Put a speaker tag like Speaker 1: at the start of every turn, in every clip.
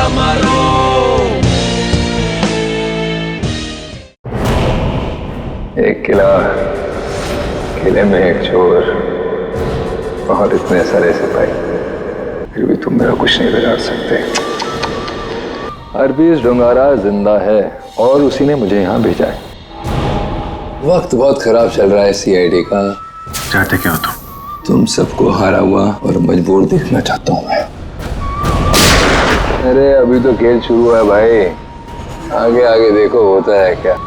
Speaker 1: गोलियां मारो।
Speaker 2: एक किला, किले में एक चोर और इतने सारे सिपाही, फिर भी तुम मेरा कुछ नहीं बिगाड़ सकते। अरबीज डोंगारा जिंदा है और उसी ने मुझे यहाँ भेजा है। वक्त बहुत खराब चल रहा है सीआईडी का।
Speaker 3: चाहते क्या हो तुम?
Speaker 2: तुम सबको हारा हुआ और मजबूर देखना चाहता हूँ मैं। अरे अभी तो खेल शुरू है भाई, आगे आगे देखो होता है क्या।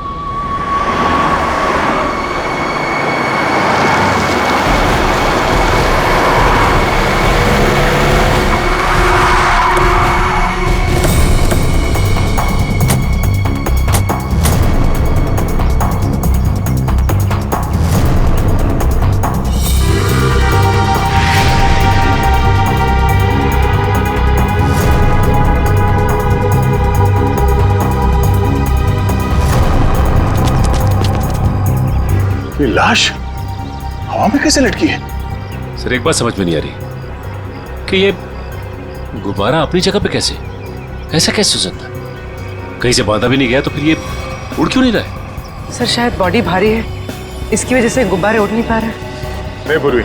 Speaker 3: ये लाश हवा में कैसे लटकी है?
Speaker 4: सर एक बात समझ में नहीं आ रही कि ये गुब्बारा अपनी जगह पे कैसे, ऐसा कैसे हो सकता है? कहीं से बांधा भी नहीं गया तो फिर ये उड़ क्यों नहीं रहा है?
Speaker 5: सर शायद बॉडी भारी है, इसकी वजह से गुब्बारे उड़ नहीं पा रहे।
Speaker 3: नहीं पूर्वी,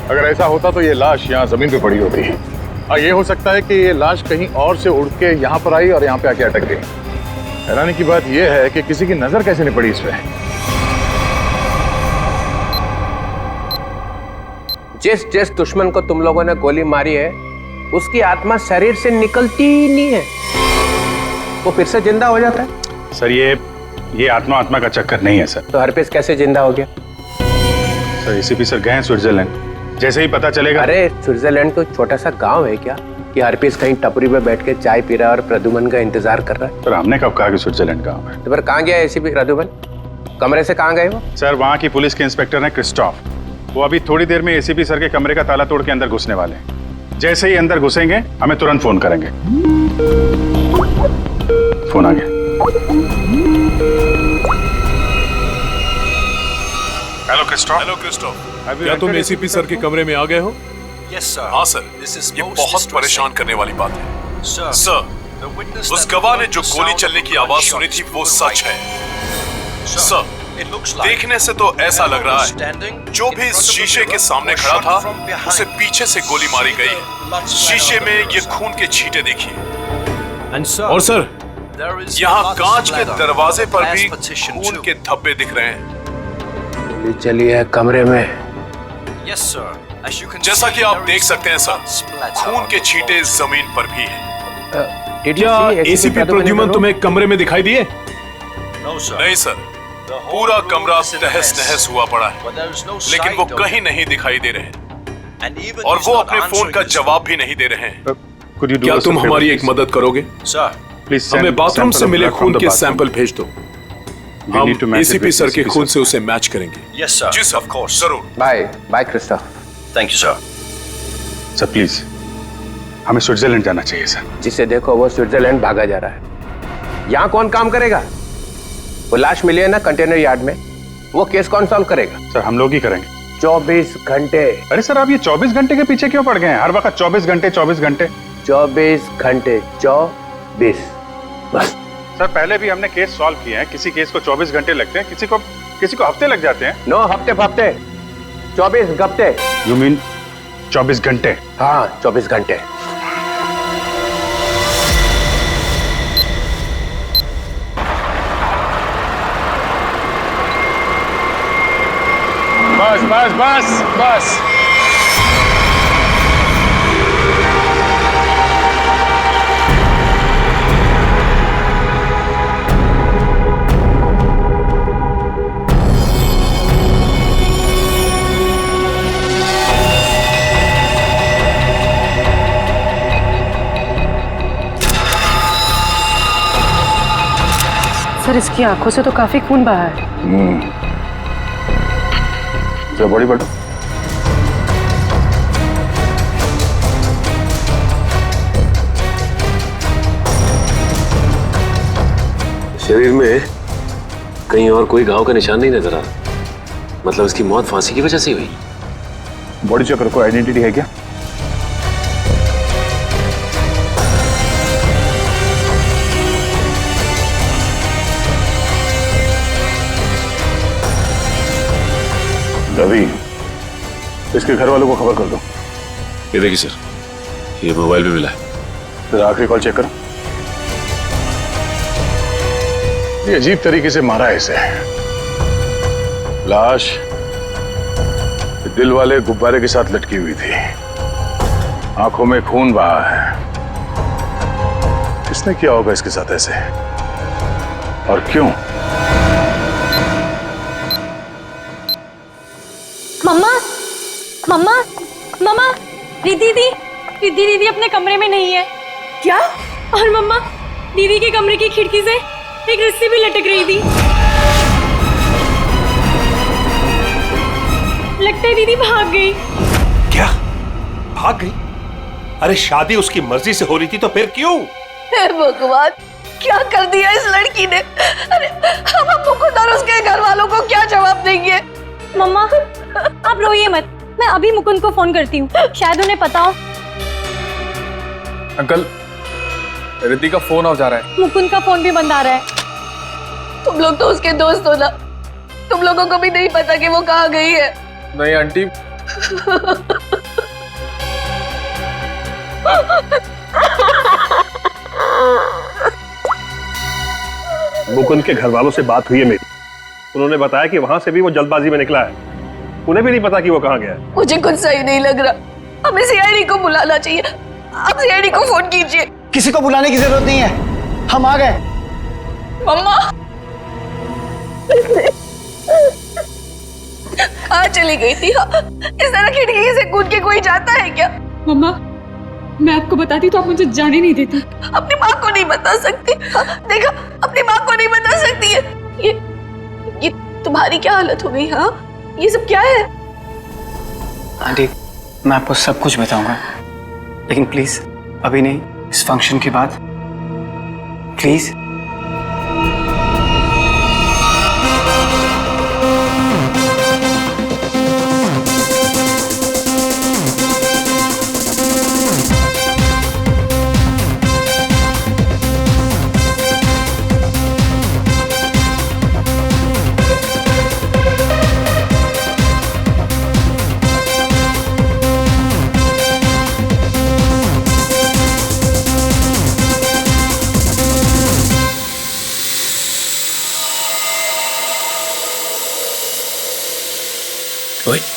Speaker 3: अगर ऐसा होता तो ये लाश यहाँ जमीन पे पड़ी होती है। और ये हो सकता है कि ये लाश कहीं और से उड़ के यहाँ पर आई और यहाँ पे आके अटक गई। हैरानी की बात यह है कि किसी की नजर कैसे नहीं पड़ी इस पे।
Speaker 6: जिस जिस दुश्मन को तुम लोगों ने गोली मारी है उसकी आत्मा शरीर से निकलती ही नहीं है, वो फिर से जिंदा हो जाता है।
Speaker 3: सर ये आत्मा का चक्कर नहीं है सर।
Speaker 6: तो हरपीस कैसे जिंदा हो गया?
Speaker 3: सर एसीपी सर गए हैं स्विट्जरलैंड, जैसे ही पता चलेगा।
Speaker 6: अरे स्विट्जरलैंड तो छोटा सा गांव है क्या कि हरपीस कहीं टपरी पे बैठ के चाय पी रहा है और प्रद्युमन का इंतजार कर रहा है?
Speaker 3: सर हमने कब कहा कि स्विट्जरलैंड गाँव है?
Speaker 6: तो फिर कहाँ गया एसीपी प्रद्युमन? कमरे से कहाँ गए वो?
Speaker 3: सर वहाँ की पुलिस के इंस्पेक्टर है क्रिस्टोफ, वो अभी थोड़ी देर में एसीपी सर के कमरे का ताला तोड़ के अंदर घुसने वाले हैं। जैसे ही अंदर घुसेंगे हमें तुरंत फोन करेंगे। फोन आ गया। Hello Christophe.
Speaker 7: क्या तुम एसीपी सर के कमरे में आ गए हो?
Speaker 8: हाँ सर, ये बहुत परेशान करने वाली बात है। सर, उस गवाह ने जो गोली चलने की आवाज सुनी थी वो सच है। सर, देखने से तो ऐसा लग रहा है जो भी इस शीशे के सामने खड़ा था उसे पीछे से गोली मारी गई है। शीशे में ये खून के छींटे देखिए।
Speaker 7: और सर,
Speaker 8: यहाँ कांच के दरवाजे पर भी खून के धब्बे दिख रहे हैं।
Speaker 6: गोली चली है कमरे में।
Speaker 8: जैसा कि आप देख सकते हैं सर, खून के छींटे जमीन पर भी हैं।
Speaker 7: क्या एसीपी प्रद्युमन तुम्हें कमरे में दिखाई दिए?
Speaker 8: नहीं सर, पूरा कमरा तहस नहस हुआ पड़ा है, लेकिन वो कहीं नहीं दिखाई दे रहे और वो अपने फोन का जवाब भी नहीं दे रहे हैं।
Speaker 7: क्या तुम हमारी एक मदद करोगे?
Speaker 3: प्लीज
Speaker 7: हमें बाथरूम से मिले खून के सैंपल भेज दो, हम एसीपी सर के खून से उसे मैच करेंगे।
Speaker 8: जी सर, जरूर।
Speaker 6: Bye bye Christoph.
Speaker 8: Thank you sir.
Speaker 3: Sir please, हमें स्विट्जरलैंड जाना चाहिए सर।
Speaker 6: जिसे देखो वो स्विट्जरलैंड भागा जा रहा है। यहाँ कौन काम करेगा? वो लाश मिली है ना कंटेनर यार्ड में, वो केस कौन सॉल्व करेगा?
Speaker 3: सर हम लोग ही करेंगे।
Speaker 6: 24 घंटे।
Speaker 3: अरे सर आप ये 24 घंटे के पीछे क्यों पड़ गए हैं? हर वक्त 24 घंटे 24 घंटे
Speaker 6: 24 घंटे 24 बस।
Speaker 3: सर पहले भी हमने केस सॉल्व किए हैं, किसी केस को 24 घंटे लगते हैं, किसी को हफ्ते लग जाते हैं।
Speaker 6: नो हफ्ते फफ्ते, 24 घंटे।
Speaker 3: यू मीन 24 घंटे?
Speaker 6: हाँ 24 घंटे।
Speaker 3: बस बस बस बस।
Speaker 5: सर इसकी आंखों से तो काफी खून बहा है।
Speaker 3: बड़ी बड़ी
Speaker 4: शरीर में कहीं और कोई घाव का निशान नहीं नजर आ रहा, मतलब इसकी मौत फांसी की वजह से हुई।
Speaker 3: बॉडी चेक करो, आइडेंटिटी है क्या? इसके घर वालों को खबर कर दो।
Speaker 4: ये देखिए सर, ये मोबाइल पे मिला है।
Speaker 3: फिर आखिरी कॉल चेक करो। ये अजीब तरीके से मारा है इसे। लाश दिल वाले गुब्बारे के साथ लटकी हुई थी, आंखों में खून बहा है। किसने किया होगा इसके साथ ऐसे, और क्यों?
Speaker 1: मम्मा, मम्मा, मम्मा, रिद्धि दीदी अपने कमरे में नहीं है। क्या? और मम्मा, दीदी के कमरे की खिड़की से एक रस्सी भी लटक रही थी। लगता है दीदी भाग गई।
Speaker 9: क्या? भाग गई? अरे शादी उसकी मर्जी से हो रही थी तो फिर क्यों?
Speaker 10: हे भगवान, क्या कर दिया इस लड़की ने? अरे हम मुकुंद और उसके घर वालों को क्या जवाब देंगे?
Speaker 1: मम्मा, आप रोइए मत, मैं अभी मुकुंद को फोन करती हूँ, शायद उन्हें पता हो।
Speaker 11: अंकल, रिद्धि का फोन ऑफ जा रहा है।
Speaker 1: मुकुंद का फोन भी बंद आ रहा है।
Speaker 10: तुम लोग तो उसके दोस्त हो ना, तुम लोगों को भी नहीं पता कि वो कहाँ गई है?
Speaker 11: नहीं आंटी।
Speaker 9: मुकुंद के घर वालों से बात हुई है मेरी, उन्होंने बताया कि वहां से भी वो जल्दबाजी में निकला है, उन्हें भी नहीं पता कि वो कहाँ गया है।
Speaker 10: मुझे कुछ सही नहीं लग रहा, हमें सीआईडी को बुलाना चाहिए। आप सीआईडी को फोन कीजिए।
Speaker 12: किसी को बुलाने की जरूरत नहीं है, हम आ गए।
Speaker 10: मम्मा, कहाँ चली गई थी? इस तरह खिड़की से कूद के कोई जाता है क्या?
Speaker 13: मम्मा, मैं आपको बताती तो आप मुझे जाने नहीं देती।
Speaker 10: अपनी माँ को नहीं बता सकती? देखा, अपनी माँ को नहीं बता सकती है। ये तुम्हारी क्या हालत हो गई? हाँ, ये सब क्या है?
Speaker 12: आंटी, मैं आपको सब कुछ बताऊंगा, लेकिन प्लीज अभी नहीं, इस फंक्शन के बाद प्लीज।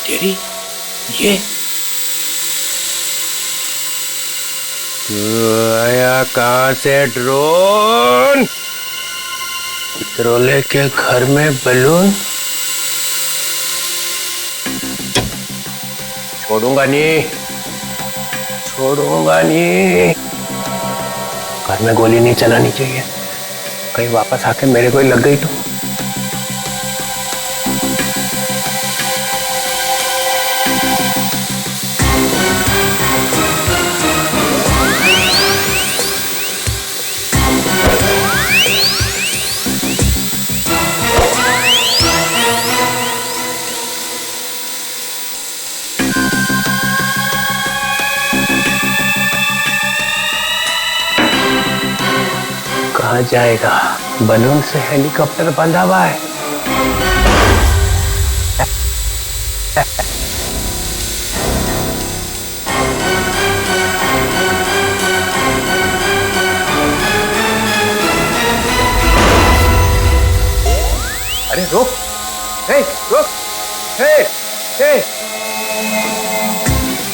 Speaker 6: तेरी ये आया कहाँ से ड्रोन? ड्रोले के घर में बलून? छोड़ूंगा नहीं, छोड़ूंगा नहीं। घर में गोली नहीं चलानी चाहिए, कहीं वापस आके मेरे को ही लग गई तो। कहाँ जाएगा? बलून से हेलीकॉप्टर बंधा हुआ है। अरे रुक, हे रुक, हे हे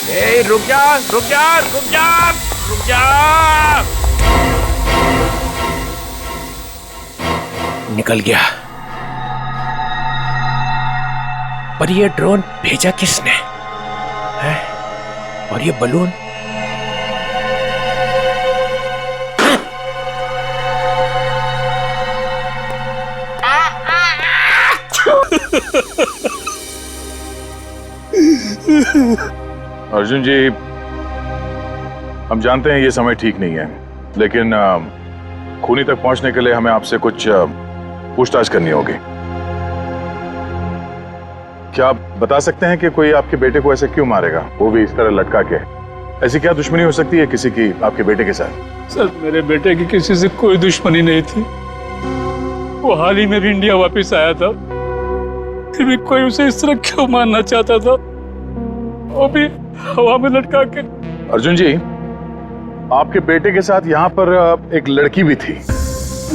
Speaker 6: हे, रुक जा, रुक जा, रुक जा, रुक जा। निकल गया। पर ये ड्रोन भेजा किसने है? और ये बलून?
Speaker 3: अर्जुन जी, हम जानते हैं ये समय ठीक नहीं है, लेकिन खूनी तक पहुंचने के लिए हमें आपसे कुछ पूछताछ करनी होगी। क्या आप बता सकते हैं कि कोई आपके बेटे को ऐसे क्यों मारेगा, वो भी इस तरह लटका के? ऐसी क्या दुश्मनी हो सकती है किसी की आपके बेटे के साथ?
Speaker 14: सर, मेरे बेटे की किसी से कोई दुश्मनी नहीं थी। वो हाल ही में भी इंडिया वापस आया था, फिर भी कोई उसे इस तरह क्यों मारना चाहता था, वो भी हवा में लटका के।
Speaker 3: अर्जुन जी, आपके बेटे के साथ यहाँ पर एक लड़की भी थी।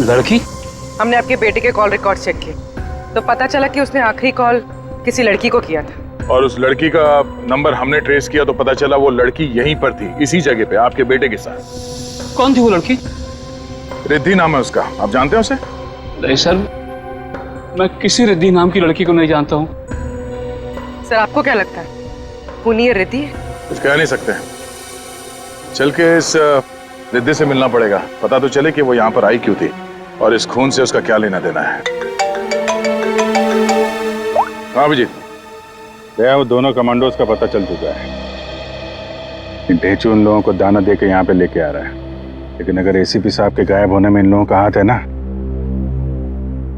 Speaker 5: लड़की? हमने आपके बेटे के कॉल रिकॉर्ड चेक किए तो पता चला कि उसने आखिरी कॉल किसी लड़की को किया था।
Speaker 3: और उस लड़की का नंबर हमने ट्रेस किया तो पता चला वो लड़की यहीं पर थी, इसी जगह पे, आपके बेटे के साथ।
Speaker 14: कौन थी वो लड़की?
Speaker 3: रिद्धि नाम है उसका, आप जानते हैं उसे?
Speaker 14: नहीं सर, मैं किसी रिद्धि नाम की लड़की को नहीं जानता हूँ।
Speaker 5: सर आपको क्या लगता है, पुनी ये रिद्धि है?
Speaker 3: कुछ कह नहीं सकते, चल के इस रिद्धि से मिलना पड़ेगा, पता तो चले कि वो यहाँ पर आई क्यों थी और इस खून से उसका क्या लेना देना है। हाँ अभिजीत,
Speaker 15: भैया वो दोनों कमांडोज का पता चल चुका है। ढेचू उन लोगों को दाना दे के यहाँ पे लेके आ रहा है, लेकिन अगर एसीपी साहब के गायब होने में इन लोगों का हाथ है ना,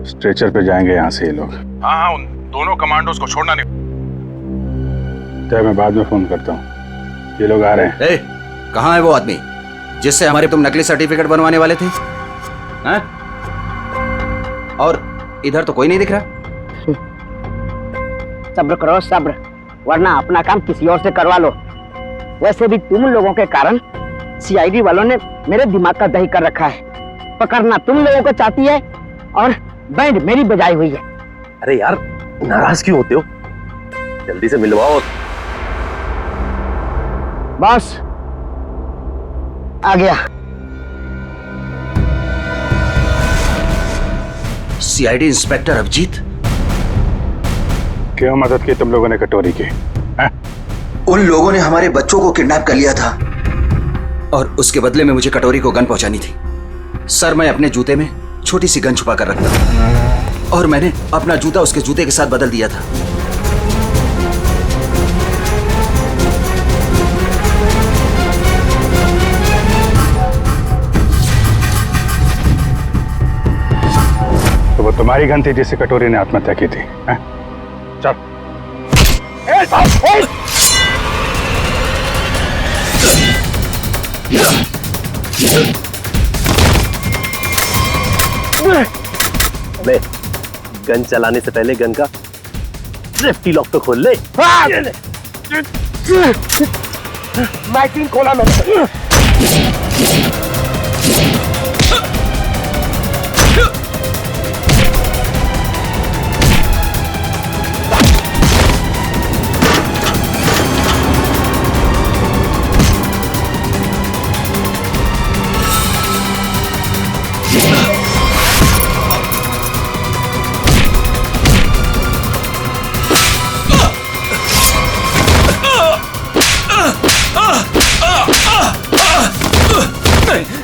Speaker 15: स्ट्रेचर पे जाएंगे यहाँ से ये लोग।
Speaker 3: हाँ हाँ, उन दोनों कमांडोज को छोड़ना नहीं।
Speaker 15: तो मैं बाद में फोन करता हूँ, ये लोग आ रहे हैं।
Speaker 16: कहाँ है वो आदमी जिससे हमारे तुम नकली सर्टिफिकेट बनवाने वाले थे? हैं? और इधर तो कोई नहीं दिख रहा।
Speaker 17: सब्र करो सब्र, वरना अपना काम किसी और से करवा लो। वैसे भी तुम लोगों के कारण सीआईडी वालों ने मेरे दिमाग का दही कर रखा है। पकड़ना तुम लोगों को चाहती है और बैंड मेरी बजाई हुई है।
Speaker 18: अरे यार, नाराज क्यों होते हो? जल्दी से मिलवाओ।
Speaker 17: बॉस आ गया।
Speaker 16: सीआईडी इंस्पेक्टर अभिजीत,
Speaker 15: क्यों मदद की तुम लोगों ने कटोरी की?
Speaker 16: उन लोगों ने हमारे बच्चों को किडनैप कर लिया था और उसके बदले में मुझे कटोरी को गन पहुंचानी थी। सर, मैं अपने जूते में छोटी सी गन छुपा कर रखता था और मैंने अपना जूता उसके जूते के साथ बदल दिया था।
Speaker 15: तो वो तुम्हारी गन थी जिससे कटोरी ने आत्महत्या की थी? चल।
Speaker 18: ले, गन चलाने से पहले गन का सेफ्टी लॉक तो खोल ले।
Speaker 17: मैगजीन खोला मैंने।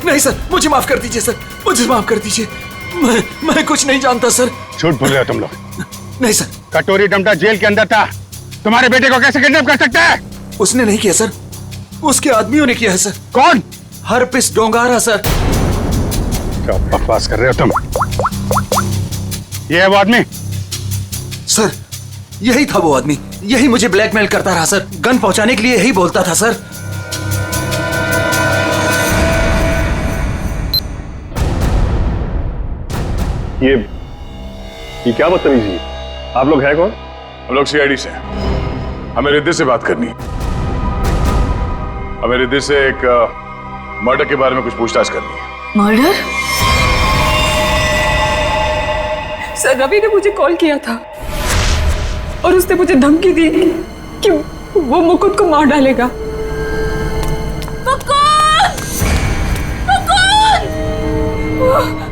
Speaker 16: नहीं सर, मुझे माफ कर दीजिए सर, मुझे माफ कर दीजिए। मैं कुछ नहीं जानता सर।
Speaker 15: झूठ बोल रहे हो तुम लोग।
Speaker 16: नहीं सर।
Speaker 15: कटोरी डमटा जेल के अंदर था, तुम्हारे बेटे को कैसे किडनैप कर सकता है?
Speaker 16: उसने नहीं किया सर, उसके आदमियों ने किया है सर।
Speaker 15: कौन?
Speaker 16: Herpes डोंगारा sir.
Speaker 15: क्या बकवास कर रहे हो तुम? ये है वो आदमी?
Speaker 16: सर, यही था वो आदमी, यही मुझे ब्लैकमेल करता रहा सर, गन पहुंचाने के लिए यही बोलता था सर।
Speaker 9: ये क्या बदतमीजी है? आप लोग हैं कौन?
Speaker 3: हम लोग सीआईडी से, हमें रिद्धि से बात करनी है। हमें रिद्धि से एक मर्डर के बारे में कुछ पूछताछ करनी है।
Speaker 10: मर्डर?
Speaker 13: सर, रवि ने मुझे कॉल किया था और उसने मुझे धमकी दी कि वो मुकुंद को मार डालेगा।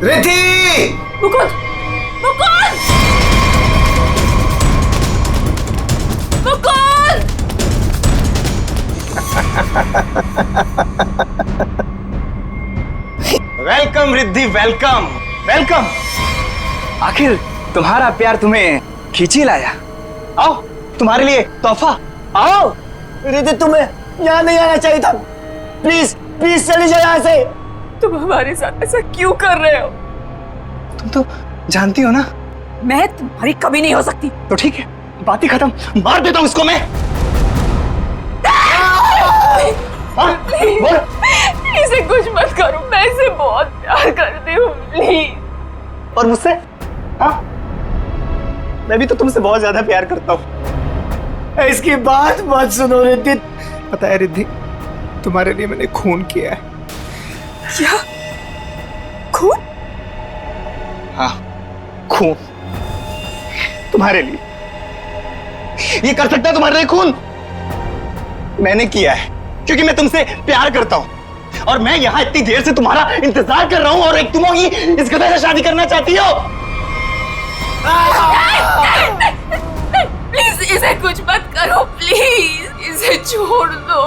Speaker 16: Riddhi!
Speaker 10: Mukund! Mukund! Mukund!
Speaker 12: Welcome Riddhi, welcome welcome. आखिर तुम्हारा प्यार तुम्हें खींची लाया। आओ, तुम्हारे लिए तोहफा। आओ।
Speaker 17: रिद्धि, तुम्हें यहाँ नहीं आना चाहिए था। प्लीज प्लीज चली जाओ यहाँ से।
Speaker 13: तुम हमारे साथ ऐसा क्यों कर रहे हो?
Speaker 12: तुम तो जानती हो ना
Speaker 10: मैं तुम्हारी कभी नहीं हो सकती।
Speaker 12: तो ठीक है, बात ही खत्म, मार देता हूँ इसको मैं।
Speaker 13: इसे कुछ मत करो, मैं इसे बहुत प्यार करती हूँ, प्लीज।
Speaker 12: और मुझसे? हाँ, मैं भी तो तुमसे बहुत ज्यादा प्यार करता हूँ। इसकी बात मत सुनो रिद्धि। पता है रिद्धि, तुम्हारे लिए मैंने खून किया है।
Speaker 13: क्या? खून?
Speaker 12: हाँ, खून तुम्हारे लिए। ये कर सकता है तुम्हारे लिए खून? मैंने किया है क्योंकि मैं तुमसे प्यार करता हूं और मैं यहां इतनी देर से तुम्हारा इंतजार कर रहा हूं और एक तुम होगी इस गधे से शादी करना चाहती हो।
Speaker 10: प्लीज इसे कुछ मत करो, प्लीज इसे छोड़ दो।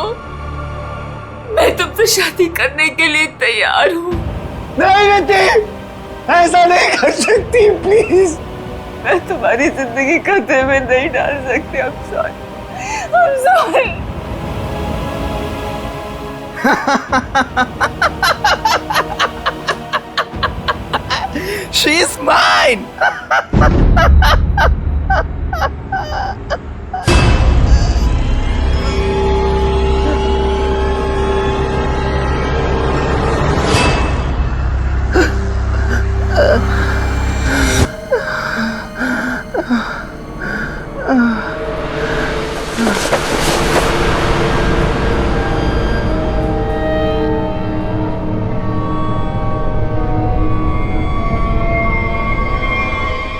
Speaker 10: मैं तुमसे शादी करने के लिए तैयार हूँ।
Speaker 12: नहीं रिद्धि, ऐसा नहीं कर सकती प्लीज।
Speaker 10: मैं तुम्हारी जिंदगी खतरे में नहीं डाल सकती। I'm sorry. I'm sorry.
Speaker 12: She's mine.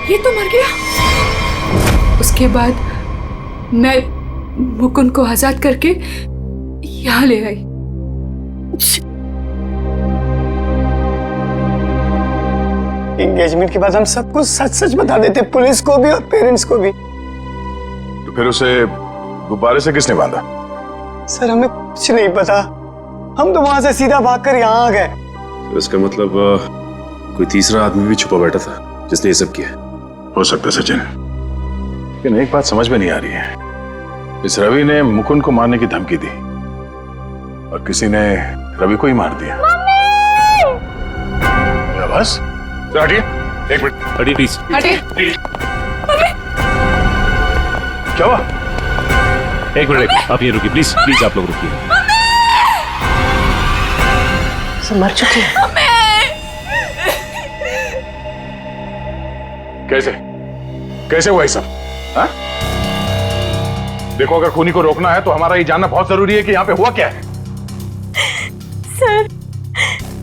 Speaker 13: ये तो मर गया। उसके बाद मैं मुकुंद को आजाद करके यहाँ ले आई।
Speaker 12: एंगेजमेंट के बाद हम सब कुछ सच सच बता देते, पुलिस को भी और पेरेंट्स को भी।
Speaker 3: तो फिर उसे गुब्बारे से किसने बांधा?
Speaker 12: सर हमें कुछ नहीं पता, हम तो वहां से सीधा भागकर यहाँ आ गए।
Speaker 8: तो इसका मतलब कोई तीसरा आदमी भी छुपा बैठा था जिसने ये सब किया।
Speaker 3: हो सकता है सचिन, लेकिन एक बात समझ में नहीं आ रही है। इस रवि ने मुकुंद को मारने की धमकी दी और किसी ने रवि को ही मार दिया। क्या बस? हटिए, एक मिनट
Speaker 4: हटिए प्लीज।
Speaker 13: हटिए।
Speaker 3: क्या हुआ?
Speaker 4: एक मिनट, आप ये रुकिए प्लीज, प्लीज आप लोग रुकिए।
Speaker 5: सब मर चुके हैं।
Speaker 3: कैसे कैसे हुआ ये सब? हाँ? देखो, अगर खूनी को रोकना है तो हमारा ये जानना बहुत जरूरी है कि यहाँ पे हुआ क्या है।
Speaker 1: सर,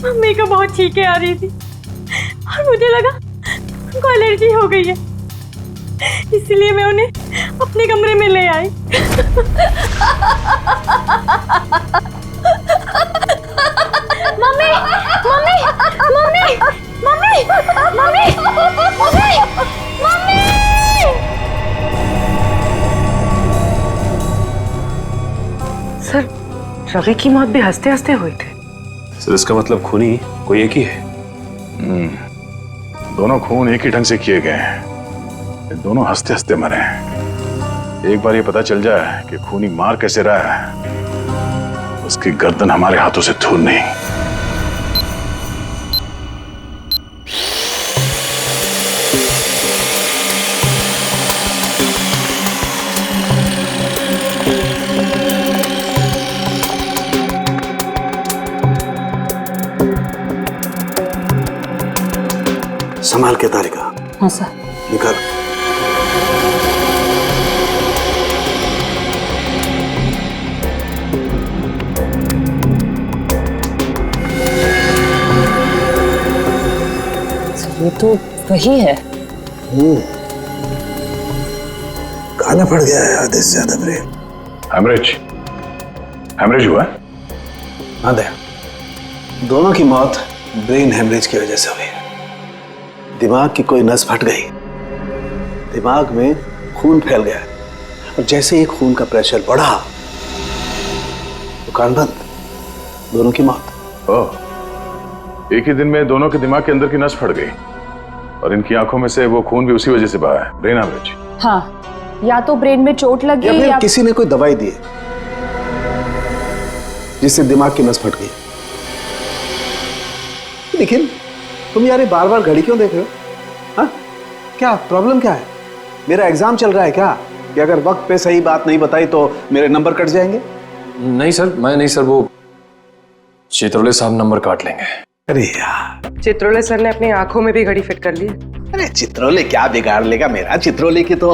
Speaker 1: मम्मी को बहुत छींकें आ रही थी और मुझे लगा उनको एलर्जी हो गई है, इसलिए मैं उन्हें अपने कमरे में ले आई। Mummy, mummy, mummy, mummy, mummy, mummy, mummy.
Speaker 5: Sir, Ravi की मौत भी हंसते हंसते हुई थी।
Speaker 8: सर इसका मतलब खूनी कोई एक ही है।
Speaker 3: दोनों खून एक ही ढंग से किए गए हैं, दोनों हंसते हंसते मरे हैं। एक बार ये पता चल जाए कि खूनी मार कैसे रहा है, उसकी गर्दन हमारे हाथों से दूर नहीं।
Speaker 19: संभाल के तारिका।
Speaker 1: हाँ सर।
Speaker 19: निकाल।
Speaker 5: ये तो वही है।
Speaker 19: काला पड़ गया है आधे से ज्यादा ब्रेन।
Speaker 3: हेमरेज हुआ?
Speaker 19: हाँ दया, दोनों की मौत ब्रेन हेमरेज की वजह से हुई है। दिमाग की कोई नस फट गई, दिमाग में खून फैल गया और जैसे ही खून का प्रेशर बढ़ा तो कान बंद, दोनों की मौत।
Speaker 3: ओह, एक ही दिन में दोनों के दिमाग के अंदर की नस फट गई और इनकी आंखों में से वो खून भी उसी वजह से बहा है। Brain haemorrhage.
Speaker 1: हाँ, या तो ब्रेन में चोट लगी
Speaker 19: या फिर
Speaker 1: या
Speaker 19: किसी ने कोई दवाई दी जिससे दिमाग की नस फट गई। लेकिन तुम यार बार बार घड़ी क्यों देख रहे हो? हाँ, क्या प्रॉब्लम क्या है? मेरा एग्जाम चल रहा है क्या कि अगर वक्त पे सही बात नहीं बताई तो मेरे नंबर कट जाएंगे?
Speaker 11: नहीं सर, मैं नहीं सर, वो चित्रोले साहब नंबर काट लेंगे।
Speaker 19: अरे यार,
Speaker 5: चित्रोले सर ने अपनी आंखों में भी घड़ी फिट कर ली।
Speaker 19: अरे चित्रोले क्या बिगाड़ लेगा मेरा? चित्रोले की तो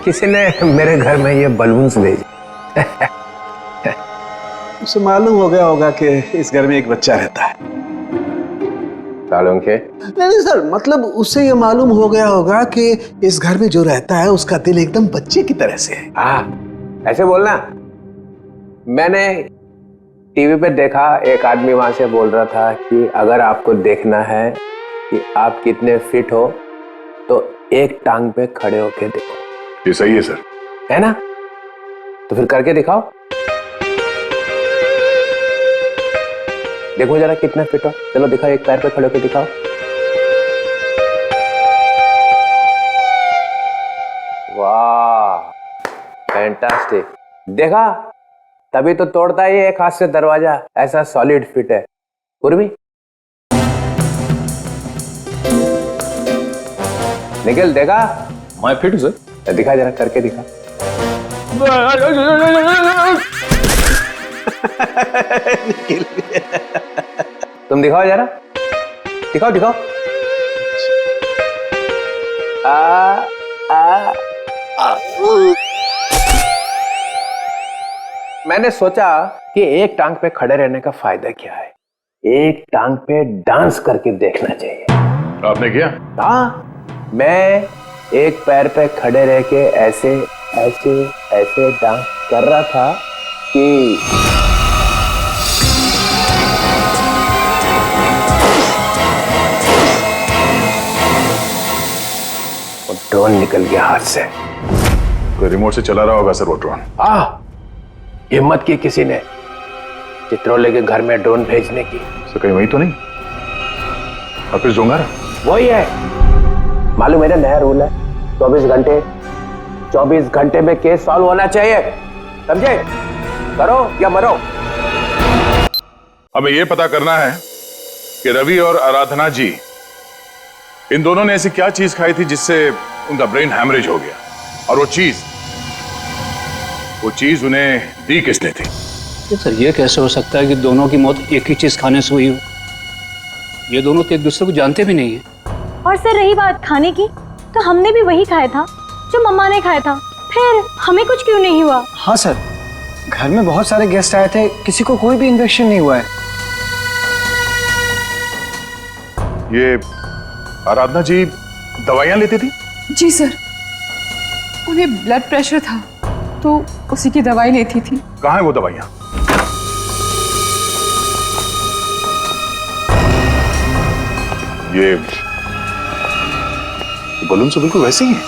Speaker 6: किसी ने मेरे घर में ये बलून्स भेजे।
Speaker 19: उसे मालूम हो गया होगा कि इस घर में एक बच्चा रहता है।
Speaker 6: सालों के
Speaker 19: नहीं सर, मतलब उसे ये मालूम हो गया होगा कि इस घर में जो रहता है उसका दिल एकदम बच्चे की तरह से है।
Speaker 6: हाँ, ऐसे बोलना। मैंने टीवी पे देखा, एक आदमी वहां से बोल रहा था कि अगर आपको देखना है कि आप कितने फिट हो तो एक टांग पे खड़े होके देखो।
Speaker 3: ये सही है सर,
Speaker 6: है ना? तो फिर करके दिखाओ, देखो जरा कितना फिट हो। चलो दिखाओ, एक पैर पे खड़े होके दिखाओ। वाह, फैंटास्टिक। देखा, तभी तो तोड़ता ही एक हाथ से दरवाजा, ऐसा सॉलिड फिट है। पूर्वी निखिल, देखा?
Speaker 11: मैं फिट हूं सर।
Speaker 6: दिखा जरा, करके दिखा। तुम दिखाओ जरा, दिखाओ दिखाओ। मैंने सोचा कि एक टांग पे खड़े रहने का फायदा क्या है, एक टांग पे डांस करके देखना चाहिए।
Speaker 3: आपने किया?
Speaker 6: हाँ, मैं एक पैर पे खड़े रह के ऐसे ऐसे ऐसे डांस कर रहा था कि वो ड्रोन निकल गया हाथ से।
Speaker 3: कोई रिमोट से चला रहा होगा सर वो ड्रोन।
Speaker 6: हिम्मत की किसी ने चित्रोले के घर में ड्रोन भेजने की।
Speaker 3: तो कहीं वही तो नहीं? वापिस डोंगर
Speaker 6: वही है। मालूम है ना, नया रूल है, 24 घंटे में केस सॉल्व होना चाहिए, समझे? करो या मरो।
Speaker 3: हमें यह पता करना है कि रवि और आराधना जी, इन दोनों ने ऐसी क्या चीज खाई थी जिससे उनका ब्रेन हैमरेज हो गया, और वो चीज उन्हें दी किसने थी?
Speaker 14: सर, ये कैसे हो सकता है कि दोनों की मौत एक ही चीज खाने से हुई हो? ये दोनों तो एक दूसरे को जानते भी नहीं है।
Speaker 1: और सर रही बात खाने की, तो हमने भी वही खाया था जो मम्मा ने खाया था, फिर हमें कुछ क्यों नहीं हुआ?
Speaker 12: हाँ सर, घर में बहुत सारे गेस्ट आए थे, किसी को कोई भी इन्फेक्शन नहीं हुआ है।
Speaker 3: ये आराधना जी दवाइयां लेती थी?
Speaker 13: जी सर, उन्हें ब्लड प्रेशर था तो उसी की दवाई लेती थी।
Speaker 3: कहाँ है वो दवाइयां? ये बलून से बिल्कुल वैसे ही है।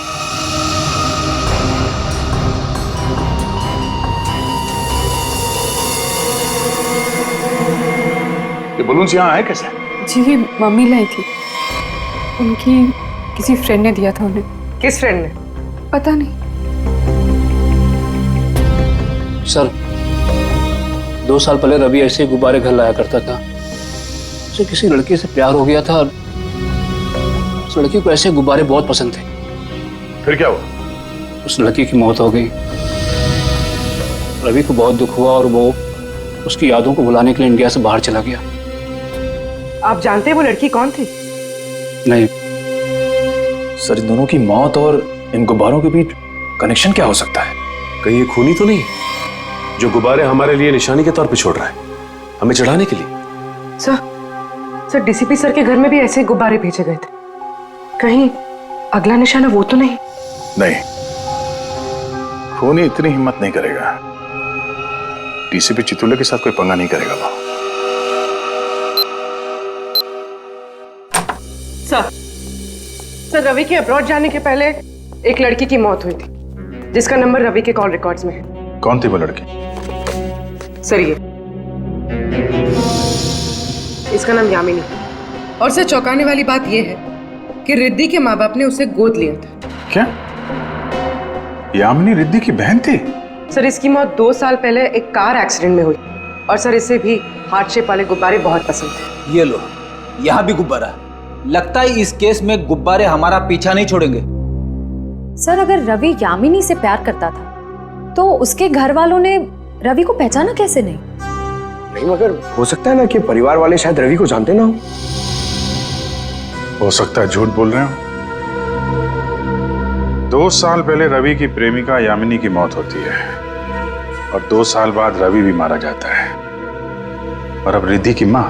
Speaker 3: ये बलून्स यहाँ आए कैसे?
Speaker 13: जी, ये मम्मी लाई थी, उनकी किसी फ्रेंड ने दिया था उन्हें।
Speaker 5: किस फ्रेंड ने?
Speaker 13: पता नहीं
Speaker 14: सर। 2 साल पहले रवि ऐसे ही गुब्बारे घर लाया करता था। उसे किसी लड़की से प्यार हो गया था और उस लड़की को ऐसे गुब्बारे बहुत पसंद थे।
Speaker 3: फिर क्या हुआ?
Speaker 14: उस लड़की की मौत हो गई। रवि को बहुत दुख हुआ और वो उसकी यादों को भुलाने के लिए इंडिया से बाहर चला गया।
Speaker 5: आप जानते हैं वो लड़की कौन थी?
Speaker 14: नहीं
Speaker 11: सर, इन दोनों की मौत और इन गुब्बारों के बीच कनेक्शन क्या हो सकता है?
Speaker 8: कहीं ये खूनी तो नहीं जो गुब्बारे हमारे लिए निशानी के तौर पे छोड़ रहा है, हमें चढ़ाने के लिए?
Speaker 5: सर डीसीपी सर के घर में भी ऐसे गुब्बारे भेजे गए थे, कहीं अगला निशाना वो तो नहीं?
Speaker 3: नहीं, खूनी इतनी हिम्मत नहीं करेगा। डीसीपी चितुले के साथ कोई पंगा नहीं करेगा वो।
Speaker 5: सर रवि के अब्रॉड जाने के पहले एक लड़की की मौत हुई थी जिसका नंबर रवि के कॉल रिकॉर्ड्स में है।
Speaker 3: कौन थी वो लड़की?
Speaker 5: सर ये इसका नाम यामिनी। और सर चौंकाने वाली बात यह है कि रिद्धि के माँ बाप ने उसे गोद लिया था।
Speaker 3: क्या यामिनी रिद्धि की बहन थी?
Speaker 5: सर इसकी मौत 2 साल पहले एक कार एक्सीडेंट में हुई, और सर इसे भी हार्ट शेप वाले गुब्बारे बहुत पसंद थे।
Speaker 20: ये लो, यहाँ भी गुब्बारा। लगता है इस केस में गुब्बारे हमारा पीछा नहीं छोड़ेंगे।
Speaker 1: सर अगर रवि यामिनी से प्यार करता था तो उसके घर वालों ने रवि को पहचाना कैसे नहीं?
Speaker 6: नहीं, मगर हो सकता है ना कि परिवार वाले शायद रवि को जानते ना हो
Speaker 3: सकता है झूठ बोल रहे हो।
Speaker 15: 2 साल पहले रवि की प्रेमिका यामिनी की मौत होती है और 2 साल बाद रवि भी मारा जाता है, और अब रिद्धि की माँ।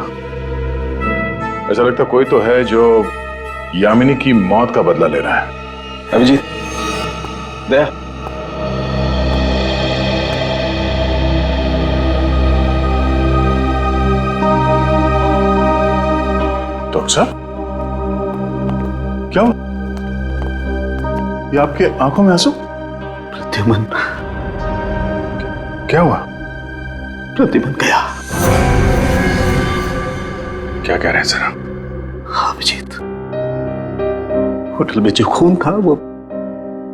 Speaker 3: ऐसा लगता कोई तो है जो यामिनी की मौत का बदला ले रहा है।
Speaker 11: अभिजीत, दया,
Speaker 3: डॉक्टर साहब क्या हुआ? ये आपके आंखों में आंसू?
Speaker 19: प्रद्युमन,
Speaker 3: क्या हुआ?
Speaker 19: प्रद्युमन गया।
Speaker 15: क्या कह रहे हैं जरा?
Speaker 19: हाँ अभिजीत, होटल में जो खून था वो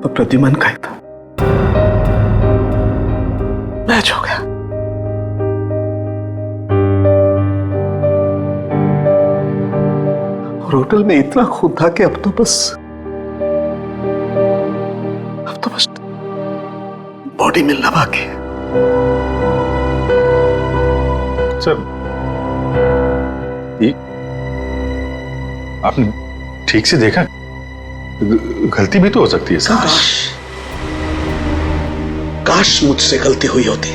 Speaker 19: प्रद्युमन का ही था। मैच हो गया। और होटल में इतना खून था कि अब तो बस बॉडी मिलना बाकी है।
Speaker 15: सर, ये आपने ठीक से देखा? गलती भी तो हो सकती है सर।
Speaker 19: काश मुझसे गलती हुई होती।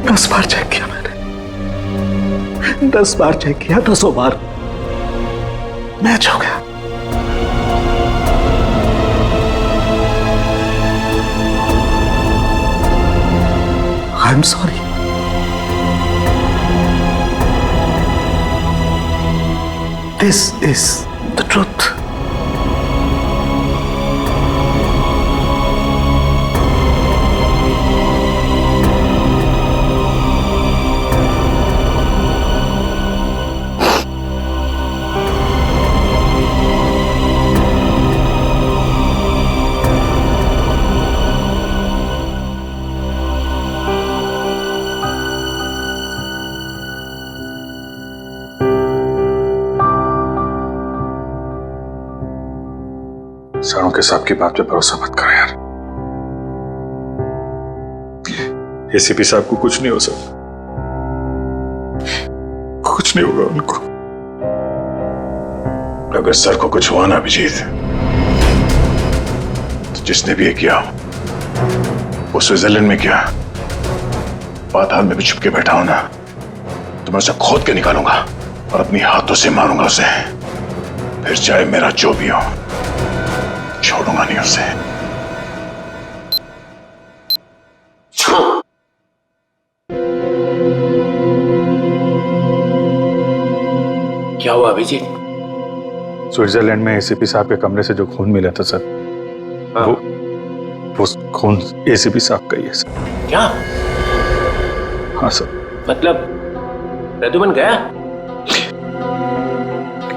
Speaker 19: 10 बार चेक किया मैंने, 10 बार चेक किया, 10 बार मैच हो गया। I am sorry. This is the truth.
Speaker 15: सरों के साहब की बात पे भरोसा मत करो यार। एसीपी साहब को कुछ नहीं हो सकता, कुछ नहीं होगा उनको। अगर सर को कुछ हुआ ना अभिजीत, तो जिसने भी ये किया वो स्विट्जरलैंड में किया, पाताल में भी छुप के बैठा हो ना, तो मैं उसे खोद के निकालूंगा और अपनी हाथों से मारूंगा उसे। फिर चाहे मेरा जो भी हो, छोड़ूंगा नहीं उसे।
Speaker 14: क्या हुआ अभिजीत?
Speaker 15: स्विट्जरलैंड में एसीपी साहब के कमरे से जो खून मिला था सर, वो खून एसीपी साहब का ही है सर।
Speaker 14: क्या?
Speaker 15: हाँ सर।
Speaker 14: मतलब प्रद्युमन गया?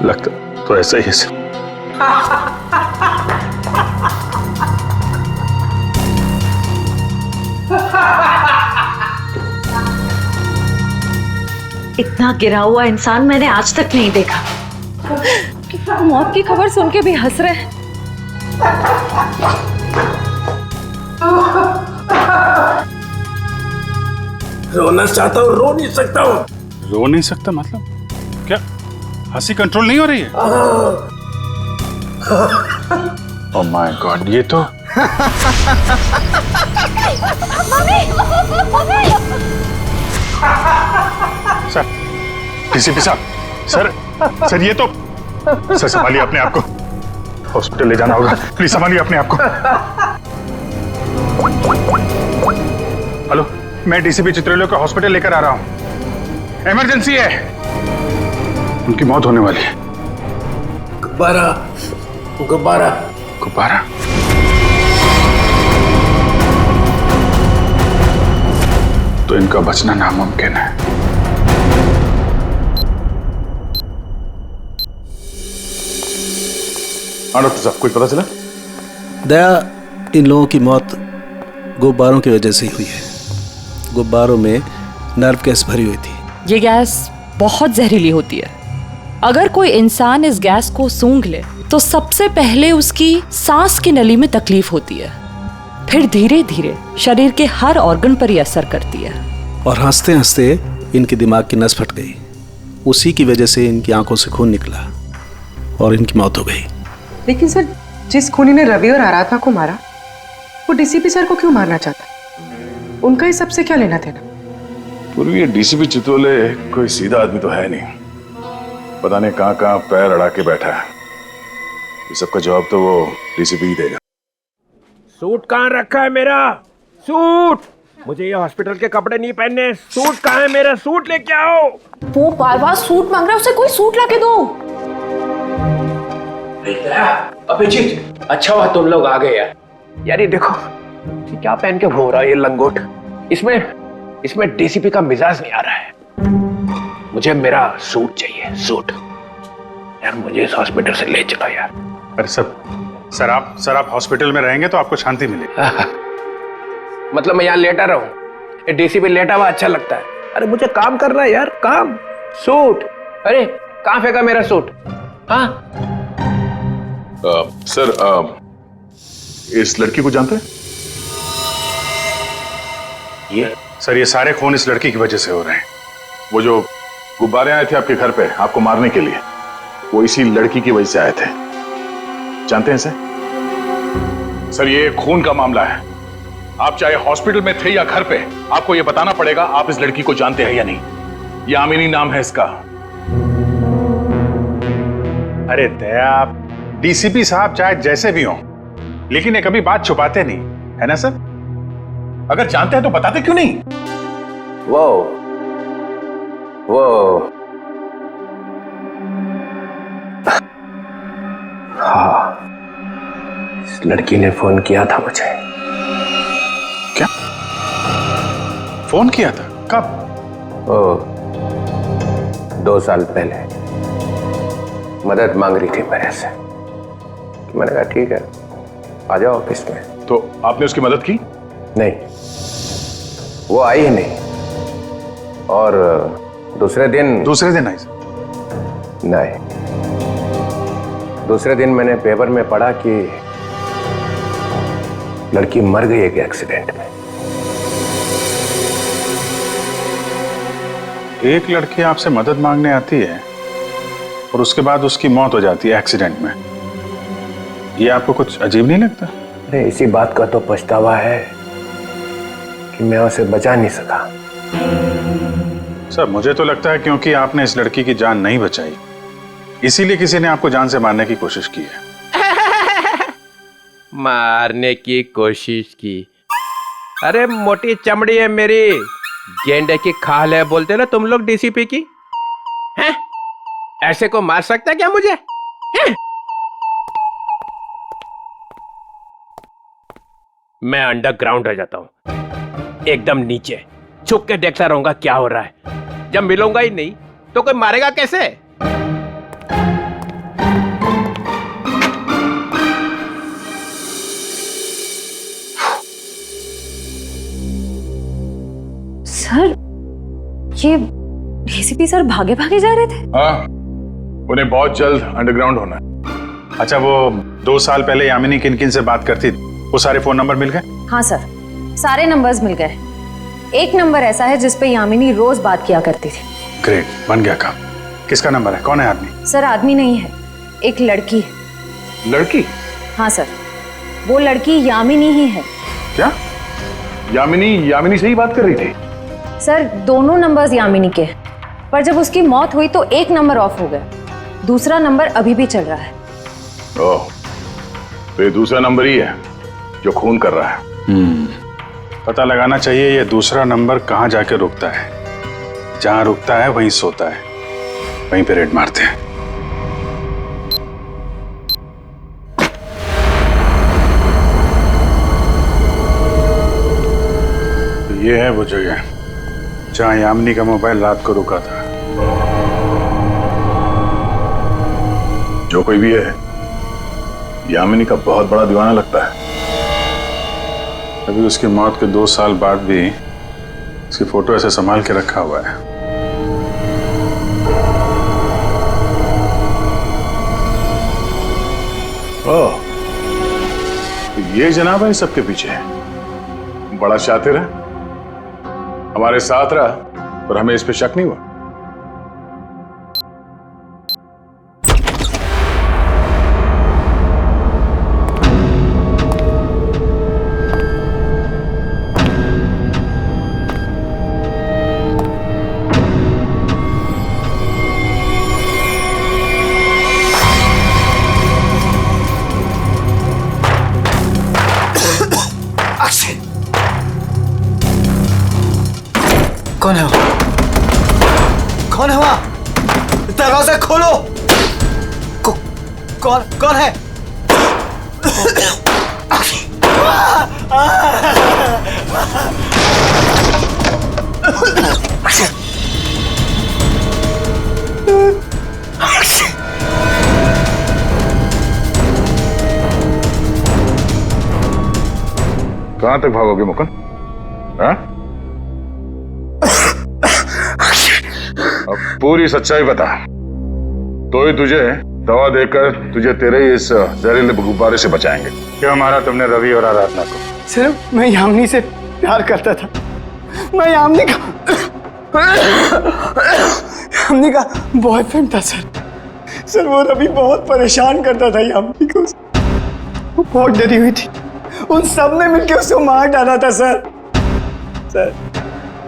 Speaker 15: लगता तो ऐसा ही है सर।
Speaker 10: इतना गिरा हुआ इंसान मैंने आज तक नहीं देखा।
Speaker 1: मौत की खबर सुन के भी हंस रहे हैं।
Speaker 7: रोना चाहता हूँ, रो नहीं सकता हूँ।
Speaker 15: रो नहीं सकता मतलब क्या? हंसी कंट्रोल नहीं हो रही है? ओह माय गॉड, ये तो सर, डीसीपी साहब, सर ये तो, सर संभालिए अपने आप को, हॉस्पिटल ले जाना होगा, प्लीज संभालिए अपने आप को। हेलो, मैं डीसीपी चित्रलोक का हॉस्पिटल लेकर आ रहा हूं, इमरजेंसी है, उनकी मौत होने वाली है।
Speaker 7: गुब्बारा, गुब्बारा,
Speaker 15: गुब्बारा? तो इनका बचना नामुमकिन है।
Speaker 3: हाँ डॉक्टर साहब, कुछ पता चला?
Speaker 19: दया, इन लोगों की मौत गुब्बारों की वजह से ही हुई है। गुब्बारों में नर्व गैस भरी हुई थी।
Speaker 21: ये गैस बहुत जहरीली होती है। अगर कोई इंसान इस गैस को सूंघ ले तो सबसे पहले उसकी सांस की नली में तकलीफ होती है, फिर धीरे धीरे शरीर के हर ऑर्गन पर ये असर करती है।
Speaker 19: और हंसते हंसते इनके दिमाग की नस फट गई। उसी की वजह से इनकी आंखों से खून निकला और इनकी मौत हो गई।
Speaker 5: लेकिन सर, जिस खूनी ने रवि और आराधना को मारा वो डीसीपी सर को क्यों मारना चाहता? उनका इस सबसे क्या लेना देना?
Speaker 3: पूर्वी, ये डीसीपी चितोले कोई सीधा आदमी तो है नहीं। पता नहीं कहाँ कहाँ पैर अड़ा के बैठा है। इस सबका जवाब तो वो डीसीपी ही देगा।
Speaker 2: सूट कहाँ रखा है मेरा? सूट! मुझे ये हॉस्पिटल के कपड़े नहीं पहनने। सूट कहाँ है मेरा? सूट लेके आओ।
Speaker 10: वो बार बार सूट मांग रहा है, उसे कोई सूट लाके दो।
Speaker 6: अभिजीत, अच्छा हुआ तुम लोग आ गए यार। यार ये देखो, ये क्या पहन के घूम रहा है ये लंगोट। इसमें डीसीपी का मिजाज नहीं आ रहा है। मुझे मेरा सूट चाहिए, सूट। यार मुझे इस हॉस्पिटल से ले चलो यार।
Speaker 9: अरे सर आप हॉस्पिटल में रहेंगे तो आपको शांति मिलेगी।
Speaker 6: मतलब मैं यहाँ लेटा रहूं? डीसीपी लेटा हुआ अच्छा लगता है? अरे मुझे काम करना है यार, काम। सूट, अरे कहाँ फेंका मेरा सूट? हाँ
Speaker 3: सर, इस लड़की को जानते हैं?
Speaker 9: ये सारे खून इस लड़की की वजह से हो रहे हैं।
Speaker 3: वो जो गुब्बारे आए थे आपके घर पे आपको मारने के लिए, वो इसी लड़की की वजह से आए थे। जानते हैं सर? सर ये खून का मामला है। आप चाहे हॉस्पिटल में थे या घर पे, आपको ये बताना पड़ेगा आप इस लड़की को जानते हैं या नहीं। यामिनी नाम है इसका।
Speaker 9: अरे दया, डीसीपी साहब चाहे जैसे भी हों, लेकिन ये कभी बात छुपाते नहीं, है ना सर?
Speaker 3: अगर जानते हैं तो बताते क्यों नहीं?
Speaker 6: वो हाँ, इस लड़की ने फोन किया था मुझे।
Speaker 9: क्या फोन किया था? कब?
Speaker 6: 2 साल पहले मदद मांग रही थी मेरे से। मैंने कहा ठीक है, आ जाओ ऑफिस में।
Speaker 3: तो आपने उसकी मदद की?
Speaker 6: नहीं, वो आई ही नहीं। और दूसरे दिन
Speaker 9: आई
Speaker 6: नहीं, दूसरे दिन मैंने पेपर में पढ़ा कि लड़की मर गई एक एक्सीडेंट में।
Speaker 9: एक लड़की आपसे मदद मांगने आती है और उसके बाद उसकी मौत हो जाती है एक्सीडेंट में। ये आपको कुछ अजीब नहीं लगता?
Speaker 6: अरे इसी बात का तो पछतावा है कि मैं उसे बचा नहीं सका।
Speaker 9: सर मुझे तो लगता है क्योंकि आपने इस लड़की की जान नहीं बचाई, इसीलिए किसी ने आपको जान से मारने की कोशिश की है।
Speaker 2: मारने की कोशिश की? अरे मोटी चमड़ी है मेरी, गेंडे की खाल है बोलते ना तुम लोग डीसीपी की। हैं? ऐसे को मार सकता क्या मुझे? हैं? मैं अंडरग्राउंड रह जाता हूं, एकदम नीचे छुप के देखता रहूंगा क्या हो रहा है। जब मिलूंगा ही नहीं तो कोई मारेगा कैसे?
Speaker 1: सर, ये डीसीपी सर भागे भागे जा रहे थे?
Speaker 3: हाँ, उन्हें बहुत जल्द अंडरग्राउंड होना है।
Speaker 9: अच्छा, वो 2 साल पहले यामिनी किन किन से बात करती थी, वो सारे फोन नंबर मिल गए?
Speaker 1: हाँ सर, सारे नंबर्स मिल गए। एक नंबर ऐसा है जिस पे यामिनी रोज बात किया करती थी।
Speaker 9: ग्रेट, बन गया काम। किसका नंबर है? कौन है आदमी?
Speaker 1: सर आदमी नहीं है, एक लड़की है।
Speaker 3: लड़की?
Speaker 1: हाँ सर, वो लड़की यामिनी ही है।
Speaker 3: क्या? यामिनी से ही बात कर रही थी?
Speaker 1: सर दोनों नंबर्स यामिनी के, पर जब उसकी मौत हुई तो एक नंबर ऑफ हो गया, दूसरा नंबर अभी भी चल रहा है।
Speaker 3: ओह, तो ये दूसरा नंबर ही है जो खून कर रहा है।
Speaker 9: पता लगाना चाहिए ये दूसरा नंबर कहाँ जाके रुकता है। जहां रुकता है वहीं सोता है, वहीं पे रेड मारते हैं। ये है वो जगह जहां यामिनी का मोबाइल रात को रुका था।
Speaker 3: जो कोई भी है, यामिनी का बहुत बड़ा दीवाना लगता है।
Speaker 9: अभी उसकी मौत के 2 साल बाद भी उसकी फोटो ऐसे संभाल के रखा हुआ है।
Speaker 3: ओह, तो ये जनाब है सबके पीछे। बड़ा शातिर है, हमारे साथ रहा और हमें इस पे शक नहीं हुआ।
Speaker 12: कौन है वो? कौन है वहां? दरवाजा खोलो। कौन है?
Speaker 3: कहां तक भागोगे मुकुंद? हाँ? अब पूरी सच्चाई बता, तो ही तुझे दवा देकर तुझे तेरे ही इस जहरीले गुब्बारे से बचाएंगे।
Speaker 9: क्यों मारा तुमने रवि और आराधना को?
Speaker 12: सर मैं यामिनी से प्यार करता था। मैं यामिनी का बॉयफ्रेंड था सर। वो रवि बहुत परेशान करता था यामिनी को। वो बहुत डरी हुई थी। उन सब ने मिलकर उसको मार डाला था सर।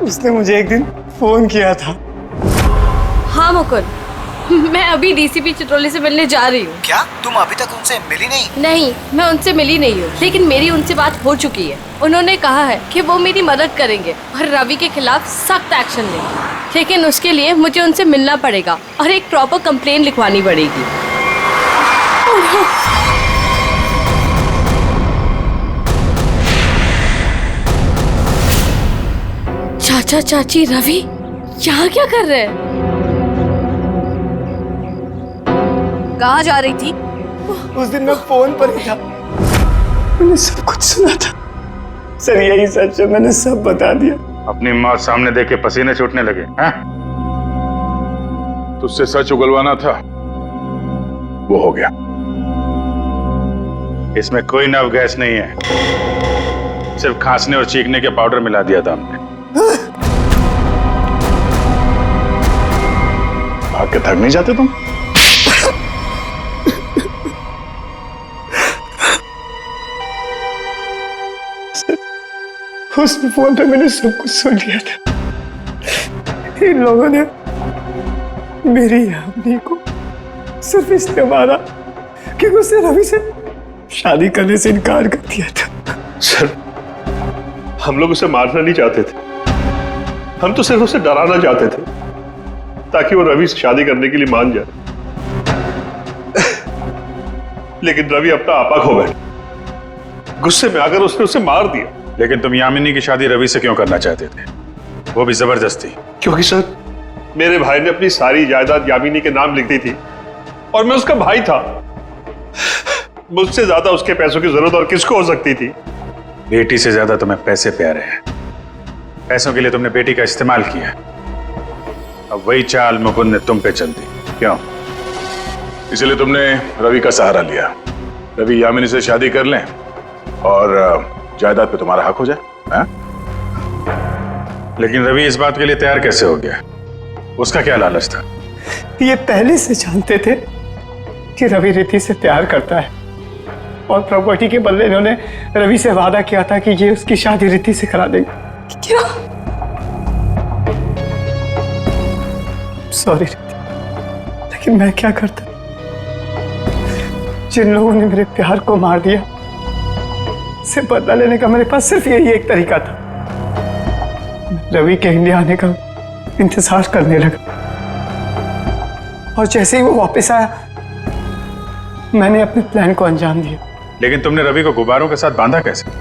Speaker 12: उसने मुझे एक दिन फोन किया था।
Speaker 1: हाँ मुकुंद, मैं अभी डीसीपी चित्रोले से मिलने जा रही हूँ।
Speaker 12: क्या तुम अभी तक उनसे मिली नहीं?
Speaker 1: नहीं, मैं उनसे मिली नहीं हूँ, लेकिन मेरी उनसे बात हो चुकी है। उन्होंने कहा है कि वो मेरी मदद करेंगे और रवि के खिलाफ सख्त एक्शन लेंगे, लेकिन उसके लिए मुझे उनसे मिलना पड़ेगा और एक प्रॉपर कंप्लेन लिखवानी पड़ेगी। चाचा चाची रवि यहाँ क्या कर रहे हैं? कहाँ जा रही थी?
Speaker 12: उस दिन मैं फोन पर ही था, मैंने सब कुछ सुना था सर। यही सच है, मैंने सब बता दिया।
Speaker 9: अपनी मौत सामने देख के पसीने छूटने लगे हैं?
Speaker 3: तुझसे सच उगलवाना था, वो हो गया।
Speaker 9: इसमें कोई नव गैस नहीं है, सिर्फ खांसने और चीखने के पाउडर मिला दिया था हमने।
Speaker 3: भाग के थक नहीं जाते तुम?
Speaker 12: उस फोन पे मैंने सब कुछ सुन लिया था। इन लोगों ने मेरी यामिनी को सिर्फ इसलिए मारा क्योंकि उसने रवि से शादी करने से इनकार कर दिया था।
Speaker 8: सर, हम लोग उसे मारना नहीं चाहते थे, हम तो सिर्फ उसे डराना चाहते थे ताकि वो रवि से शादी करने के लिए मान जाए। लेकिन रवि अपना आपा खो बैठा, गुस्से में आकर उसने उसे मार दिया।
Speaker 9: लेकिन तुम यामिनी की शादी रवि से क्यों करना चाहते थे, वो भी जबरदस्ती?
Speaker 8: क्योंकि सर, मेरे भाई ने अपनी सारी जायदाद यामिनी के नाम लिख दी थी और मैं उसका भाई था। मुझसे ज्यादा उसके पैसों की जरूरत और किसको हो सकती थी?
Speaker 9: बेटी से ज्यादा तुम्हें पैसे प्यारे हैं। पैसों के लिए तुमने बेटी का इस्तेमाल किया। अब वही चाल मुकुंद ने तुम पे चल दी। क्यों?
Speaker 3: इसलिए तुमने रवि का सहारा लिया। रवि यामिनी से शादी कर लें और जायदाद पे तुम्हारा हक हो जाए। हाँ?
Speaker 9: लेकिन रवि इस बात के लिए तैयार कैसे हो गया? उसका क्या लालच था?
Speaker 12: ये पहले से जानते थे कि रवि रिद्धि से प्यार करता है और प्रॉपर्टी के बदले इन्होंने रवि से वादा किया था कि ये उसकी शादी रिद्धि से करा देंगे।
Speaker 10: क्या?
Speaker 12: सॉरी रिद्धि, लेकिन मैं क्या करता? जिन लोगों ने मेरे प्यार को मार दिया, से बदला लेने का मेरे पास सिर्फ यही एक तरीका था। रवि के इंडिया आने का इंतजार करने लगा और जैसे ही वो वापस आया, मैंने अपने प्लान को अंजाम दिया।
Speaker 9: लेकिन तुमने रवि को गुब्बारों के साथ बांधा कैसे?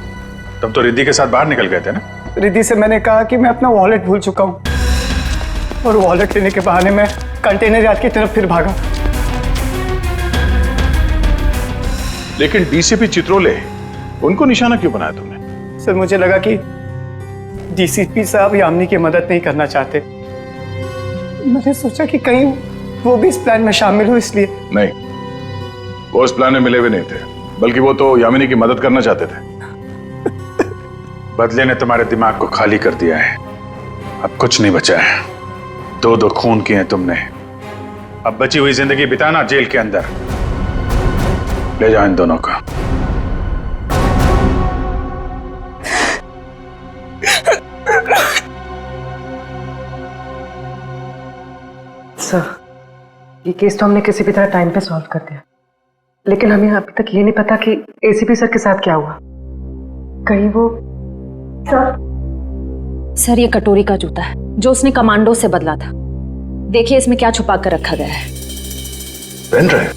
Speaker 9: तुम तो रिद्धि के साथ बाहर निकल गए थे ना?
Speaker 12: रिद्धि से मैंने कहा कि मैं अपना वॉलेट भूल चुका हूँ और वॉलेट लेने के बहाने मैं कंटेनर यार्ड की तरफ फिर भागा।
Speaker 3: लेकिन डीसीपी चित्रोले, उनको निशाना क्यों बनाया तुमने?
Speaker 12: सर, मुझे लगा कि डीसीपी साहब यामिनी की मदद नहीं करना चाहते। मैंने सोचा कि कहीं वो भी इस प्लान में शामिल हो, इसलिए।
Speaker 3: नहीं, वो इस प्लान में मिले हुए नहीं थे, बल्कि वो तो यामिनी की मदद करना चाहते थे।
Speaker 9: बदले ने तुम्हारे दिमाग को खाली कर दिया है, अब कुछ नहीं बचा है। दो खून किए तुमने, अब बची हुई जिंदगी बिताना जेल के अंदर। ले जाओ इन दोनों को।
Speaker 5: सर, ये केस तो हमने किसी भी तरह टाइम पे सॉल्व कर दिया, लेकिन हमें अभी तक ये नहीं पता कि एसीपी सर के साथ क्या हुआ। कहीं वो
Speaker 1: सर, ये कटोरी का जूता है जो उसने कमांडो से बदला था। देखिए इसमें क्या छुपा कर रखा गया है।
Speaker 15: Pen drive?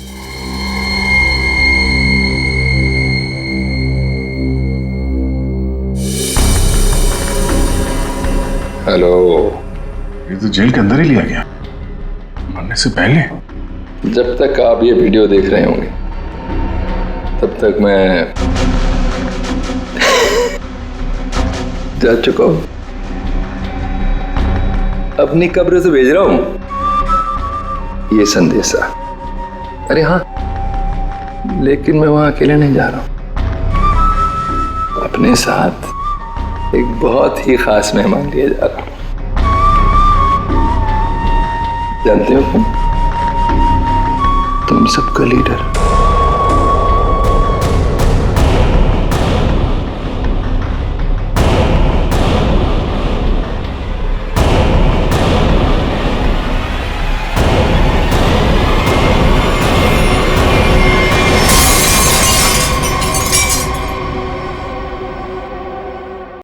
Speaker 18: हेलो।
Speaker 15: ये तो जेल के अंदर ही लिया गया, मरने से पहले।
Speaker 18: जब तक आप ये वीडियो देख रहे होंगे तब तक मैं जा चुका हूं। अपनी कब्र से भेज रहा हूं ये संदेशा। अरे हाँ, लेकिन मैं वहां अकेले नहीं जा रहा हूं, अपने साथ एक बहुत ही खास मेहमान लिए जा रहा हूं। जानते हो तुम सबका लीडर।